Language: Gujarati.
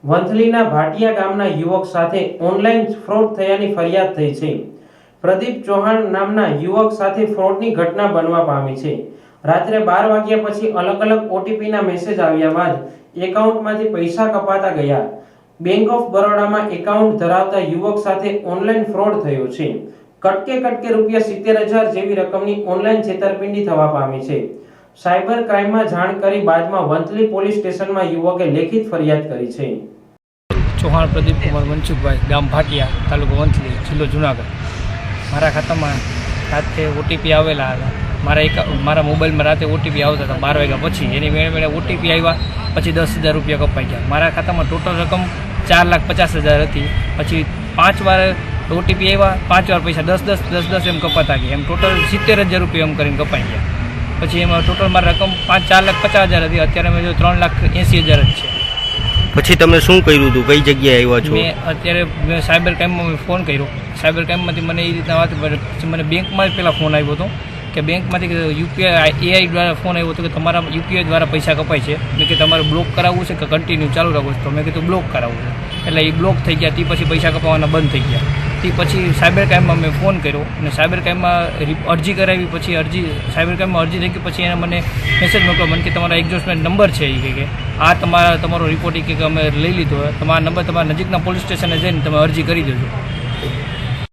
વંથલીના ભાટિયા ગામના યુવક સાથે ઓનલાઈન ફ્રોડ થયાની ફરિયાદ થઈ છે। પ્રદીપ ચૌહાણ નામના યુવક સાથે ફ્રોડની ઘટના બનવા પામી છે। રાત્રે 12 વાગ્યા પછી અલગ અલગ ઓટીપીના મેસેજ આવ્યા બાદ એકાઉન્ટમાંથી પૈસા કપાતા ગયા। બેંક ઓફ બરોડામાં એકાઉન્ટ ધરાવતા યુવક સાથે ઓનલાઈન ફ્રોડ થયો છે। કટકે રૂપિયા 70,000 જેવી રકમની ઓનલાઈન છેતરપિંડી થવા પામી છે। સાયબર ક્રાઇમમાં જાણ કરી બાદમાં વંથલી પોલીસ સ્ટેશનમાં યુવકે લેખિત ફરિયાદ કરી છે। चौहान प्रदीप कुमार मनसुखभाई गाम भाटिया तालुको वंथली जिल्लो जूनागढ़। मारा खाता में राते ओटीपी आवेला था। मारा मोबाइल में राते ओटीपी आवता था 12 वाग्या पछी एनी मेळे ओटीपी आव्या पछी 10,000 रुपया कपाई गया। मारा खाता में टोटल रकम 4,50,000 थी। पछी 5 बार ओटीपी आव्या 5 बार पैसा 10 एम कपाता गया। एम टोटल 70,000 रुपया एम करीने कपाई गया। पछी एम टोटल मारी रकम 4,50,000 थी। अत्यारे मैं जो 3,80,000 ज छे। પછી તમે શું કર્યું હતું, કઈ જગ્યાએ આવ્યા છો? મેં અત્યારે સાયબર ક્રાઇમમાં ફોન કર્યો। સાયબર ક્રાઇમમાંથી મને એ રીતના વાત પછી મને બેંકમાં પહેલાં ફોન આવ્યો હતો કે બેંકમાંથી યુપીઆઈ એઆઈ દ્વારા ફોન આવ્યો હતો કે તમારા યુપીઆઈ દ્વારા પૈસા કપાય છે। મેં કે તમારે બ્લોક કરાવવું છે કે કન્ટિન્યુ ચાલુ રાખવું છે? તો મેં કીધું બ્લોક કરાવવું છે। એટલે એ બ્લોક થઈ ગયા। તે પછી પૈસા કપાવવાના બંધ થઈ ગયા। તે પછી સાયબર ક્રાઇમમાં મેં ફોન કર્યો અને સાયબર ક્રાઇમમાં અરજી કરાવી। પછી સાયબર ક્રાઇમમાં અરજી થઈ ગઈ પછી એને મને મેસેજ મોકલ્યો મને કે તમારા એક્ઝોસ્ટમેન્ટ નંબર છે એ કે આ તમારો રિપોર્ટ કે અમે લઈ લીધો। તમારા નંબર તમારા નજીકના પોલીસ સ્ટેશને જઈને તમે અરજી કરી દેજો।